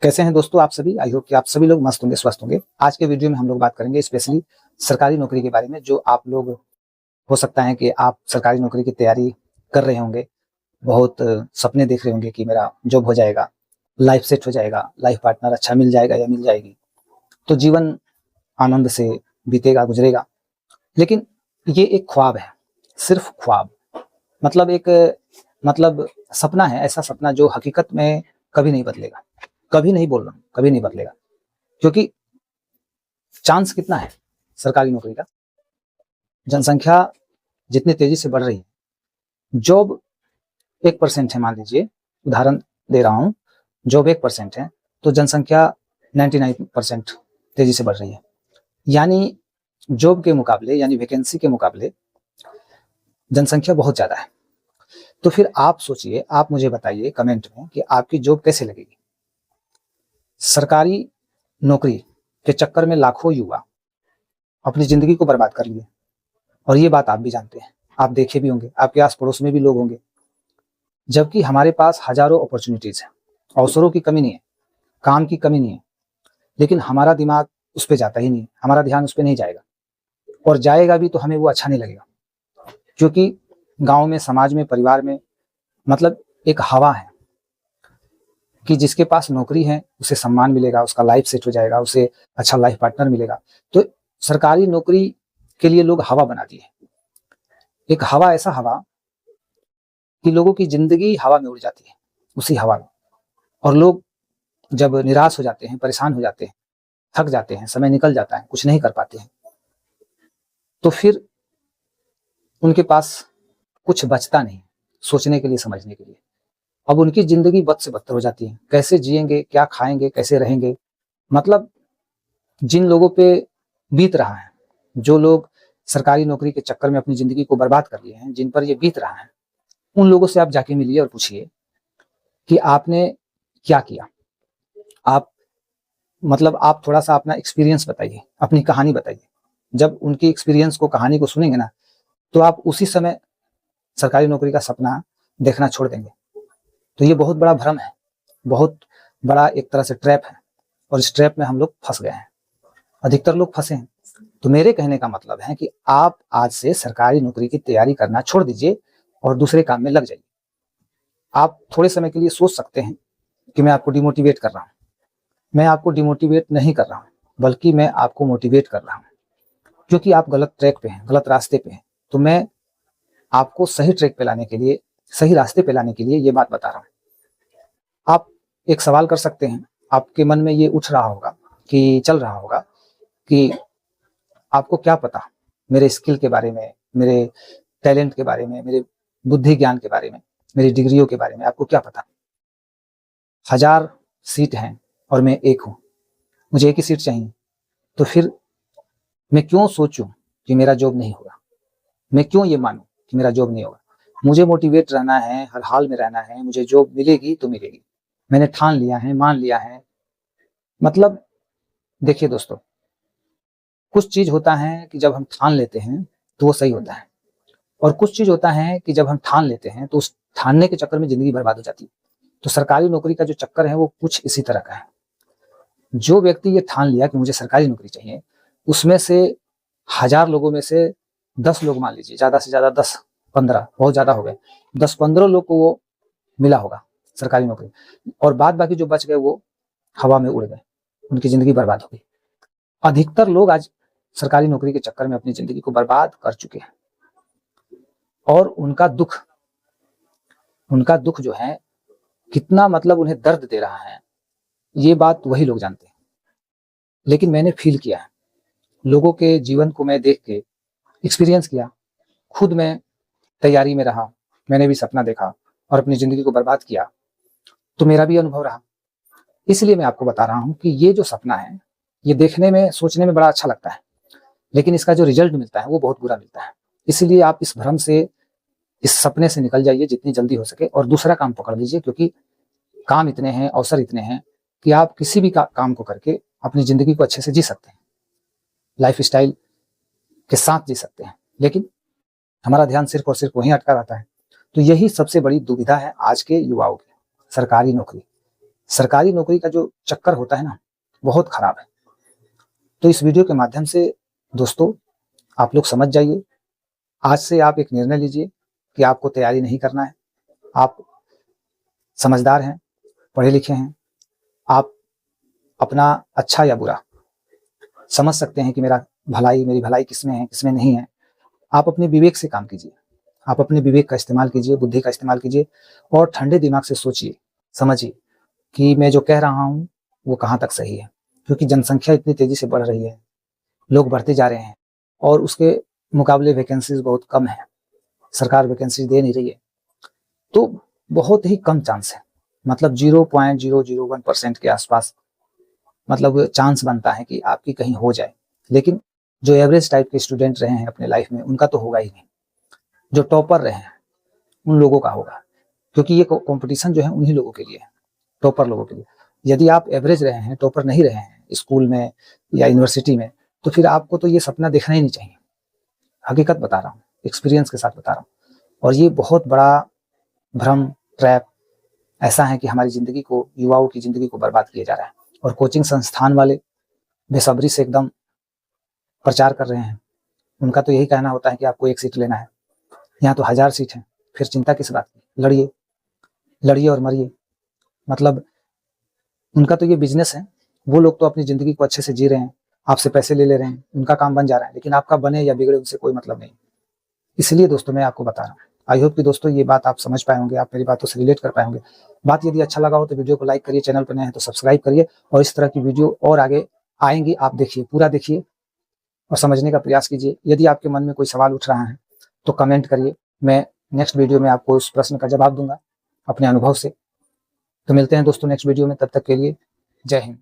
कैसे हैं दोस्तों आप सभी। आई होप कि आप सभी लोग मस्त होंगे, स्वस्थ होंगे। आज के वीडियो में हम लोग बात करेंगे स्पेशली सरकारी नौकरी के बारे में। जो आप लोग हो सकता है कि आप सरकारी नौकरी की तैयारी कर रहे होंगे, बहुत सपने देख रहे होंगे कि मेरा जॉब हो जाएगा, लाइफ सेट हो जाएगा, लाइफ पार्टनर अच्छा मिल जाएगा या मिल जाएगी, तो जीवन आनंद से बीतेगा, गुजरेगा। लेकिन ये एक ख्वाब है, सिर्फ ख्वाब। मतलब एक सपना है, ऐसा सपना जो हकीकत में कभी नहीं बदलेगा। कभी नहीं बोल रहा हूँ, कभी नहीं बदलेगा। क्योंकि चांस कितना है सरकारी नौकरी का, जनसंख्या जितनी तेजी से बढ़ रही है, जॉब 1% है, मान लीजिए, उदाहरण दे रहा हूँ, जॉब 1% है तो जनसंख्या 99% तेजी से बढ़ रही है। यानी जॉब के मुकाबले, यानी वैकेंसी के मुकाबले जनसंख्या बहुत ज्यादा है। तो फिर आप सोचिए, आप मुझे बताइए कमेंट में कि आपकी जॉब कैसे लगेगी। सरकारी नौकरी के चक्कर में लाखों युवा अपनी जिंदगी को बर्बाद कर लिए, और ये बात आप भी जानते हैं, आप देखे भी होंगे, आपके आस पड़ोस में भी लोग होंगे। जबकि हमारे पास हजारों अपॉर्चुनिटीज हैं, अवसरों की कमी नहीं है, काम की कमी नहीं है, लेकिन हमारा दिमाग उस पर जाता ही नहीं, हमारा ध्यान उस पर नहीं जाएगा, और जाएगा भी तो हमें वो अच्छा नहीं लगेगा। क्योंकि गांव में, समाज में, परिवार में एक हवा है कि जिसके पास नौकरी है उसे सम्मान मिलेगा, उसका लाइफ सेट हो जाएगा, उसे अच्छा लाइफ पार्टनर मिलेगा। तो सरकारी नौकरी के लिए लोग हवा बना दी है, एक हवा, ऐसा हवा कि लोगों की जिंदगी हवा में उड़ जाती है, उसी हवा में। और लोग जब निराश हो जाते हैं, परेशान हो जाते हैं, थक जाते हैं, समय निकल जाता है, कुछ नहीं कर पाते हैं, तो फिर उनके पास कुछ बचता नहीं सोचने के लिए, समझने के लिए। अब उनकी जिंदगी बद से बदतर हो जाती है। कैसे जिएंगे, क्या खाएंगे, कैसे रहेंगे। जिन लोगों पे बीत रहा है, जो लोग सरकारी नौकरी के चक्कर में अपनी जिंदगी को बर्बाद कर लिए हैं, जिन पर ये बीत रहा है, उन लोगों से आप जाके मिलिए और पूछिए कि आपने क्या किया। आप आप थोड़ा सा अपना एक्सपीरियंस बताइए, अपनी कहानी बताइए। जब उनकी एक्सपीरियंस को, कहानी को सुनेंगे ना, तो आप उसी समय सरकारी नौकरी का सपना देखना छोड़ देंगे। तो ये बहुत बड़ा भ्रम है, बहुत बड़ा एक तरह से ट्रैप है, और इस ट्रैप में हम लोग फंस गए हैं, अधिकतर लोग फंसे हैं। तो मेरे कहने का मतलब है कि आप आज से सरकारी नौकरी की तैयारी करना छोड़ दीजिए और दूसरे काम में लग जाइए। आप थोड़े समय के लिए सोच सकते हैं कि मैं आपको डिमोटिवेट कर रहा हूं। मैं आपको डिमोटिवेट नहीं कर रहा हूं, बल्कि मैं आपको मोटिवेट कर रहा हूं, क्योंकि आप गलत ट्रैक पे हैं, गलत रास्ते पे हैं। तो मैं आपको सही ट्रैक पे लाने के लिए, सही रास्ते पे लाने के लिए ये बात बता रहा हूं। आप एक सवाल कर सकते हैं, आपके मन में ये उठ रहा होगा, कि चल रहा होगा कि आपको क्या पता मेरे स्किल के बारे में, मेरे टैलेंट के बारे में, मेरे बुद्धि ज्ञान के बारे में, मेरी डिग्रियों के बारे में, आपको क्या पता। 1000 सीट हैं और मैं एक हूं, मुझे एक ही सीट चाहिए। तो फिर मैं क्यों सोचूं कि मेरा जॉब नहीं होगा, मैं क्यों ये मानूं कि मेरा जॉब नहीं होगा। मुझे मोटिवेट रहना है, हर हाल में रहना है, मुझे जॉब मिलेगी तो मिलेगी, मैंने ठान लिया है, मान लिया है। देखिए दोस्तों, कुछ चीज होता है कि जब हम ठान लेते हैं तो वो सही होता है, और कुछ चीज होता है कि जब हम ठान लेते हैं तो उस ठानने के चक्कर में जिंदगी बर्बाद हो जाती है। तो सरकारी नौकरी का जो चक्कर है वो कुछ इसी तरह का है। जो व्यक्ति ये ठान लिया कि मुझे सरकारी नौकरी चाहिए, उसमें से 1000 लोगों में से 10 लोग, मान लीजिए ज्यादा से ज्यादा 10-15, बहुत ज्यादा हो गए, 10-15 लोग को वो मिला होगा सरकारी नौकरी, और बाद बाकी जो बच गए वो हवा में उड़ गए, उनकी जिंदगी बर्बाद हो गई। अधिकतर लोग आज सरकारी नौकरी के चक्कर में अपनी जिंदगी को बर्बाद कर चुके हैं, और उनका दुख जो है कितना उन्हें दर्द दे रहा है, ये बात वही लोग जानते हैं। लेकिन मैंने फील किया है, लोगों के जीवन को मैं देख के एक्सपीरियंस किया, खुद मैं तैयारी में रहा, मैंने भी सपना देखा और अपनी जिंदगी को बर्बाद किया, तो मेरा भी अनुभव रहा। इसलिए मैं आपको बता रहा हूं कि ये जो सपना है, ये देखने में, सोचने में बड़ा अच्छा लगता है, लेकिन इसका जो रिजल्ट मिलता है वो बहुत बुरा मिलता है। इसलिए आप इस भ्रम से, इस सपने से निकल जाइए जितनी जल्दी हो सके, और दूसरा काम पकड़ लीजिए। क्योंकि काम इतने हैं, अवसर इतने हैं कि आप किसी भी काम को करके अपनी जिंदगी को अच्छे से जी सकते हैं, लाइफ स्टाइल के साथ जी सकते हैं। लेकिन हमारा ध्यान सिर्फ और सिर्फ वहीं अटका रहता है। तो यही सबसे बड़ी दुविधा है आज के युवाओं की, सरकारी नौकरी। सरकारी नौकरी का जो चक्कर होता है ना, बहुत खराब है। तो इस वीडियो के माध्यम से दोस्तों आप लोग समझ जाइए। आज से आप एक निर्णय लीजिए कि आपको तैयारी नहीं करना है। आप समझदार हैं, पढ़े लिखे हैं, आप अपना अच्छा या बुरा समझ सकते हैं कि मेरी भलाई किसमें है, किसमें नहीं है। आप अपने विवेक से काम कीजिए, आप अपने विवेक का इस्तेमाल कीजिए, बुद्धि का इस्तेमाल कीजिए और ठंडे दिमाग से सोचिए, समझिए कि मैं जो कह रहा हूँ वो कहाँ तक सही है। क्योंकि जनसंख्या इतनी तेजी से बढ़ रही है, लोग बढ़ते जा रहे हैं और उसके मुकाबले वैकेंसीज बहुत कम है, सरकार वैकेंसी दे नहीं रही है। तो बहुत ही कम चांस है, मतलब 0.001% के आसपास मतलब चांस बनता है कि आपकी कहीं हो जाए। लेकिन जो एवरेज टाइप के स्टूडेंट रहे हैं अपने लाइफ में, उनका तो होगा ही नहीं। जो टॉपर रहे हैं उन लोगों का होगा, क्योंकि ये कंपटीशन जो है उन्हीं लोगों के लिए है, टॉपर लोगों के लिए। यदि आप एवरेज रहे हैं, टॉपर नहीं रहे हैं स्कूल में या यूनिवर्सिटी में, तो फिर आपको तो ये सपना देखना ही नहीं चाहिए। हकीकत बता रहा हूँ, एक्सपीरियंस के साथ बता रहा हूँ। और ये बहुत बड़ा भ्रम, ट्रैप ऐसा है कि हमारी जिंदगी को, युवाओं की जिंदगी को बर्बाद किया जा रहा है। और कोचिंग संस्थान वाले बेसब्री से एकदम प्रचार कर रहे हैं। उनका तो यही कहना होता है कि आपको एक सीट लेना है, यहाँ तो 1000 सीट है, फिर चिंता किस बात की, लड़िए, लड़िए और मरिए। मतलब उनका तो ये बिजनेस है। वो लोग तो अपनी जिंदगी को अच्छे से जी रहे हैं, आपसे पैसे ले रहे हैं, उनका काम बन जा रहा है, लेकिन आपका बने या बिगड़े उनसे कोई मतलब नहीं। इसलिए दोस्तों मैं आपको बता रहा हूँ। आई होप कि दोस्तों ये बात आप समझ पाए होंगे, आप मेरी बातों से रिलेट कर पाए होंगे। बात यदि अच्छा लगा हो तो वीडियो को लाइक करिए, चैनल पर नए हैं तो सब्सक्राइब करिए और इस तरह की वीडियो और आगे आएंगी, आप देखिए, पूरा देखिए और समझने का प्रयास कीजिए। यदि आपके मन में कोई सवाल उठ रहा है तो कमेंट करिए, मैं नेक्स्ट वीडियो में आपको उस प्रश्न का जवाब दूंगा अपने अनुभव से। तो मिलते हैं दोस्तों नेक्स्ट वीडियो में, तब तक के लिए जय हिंद।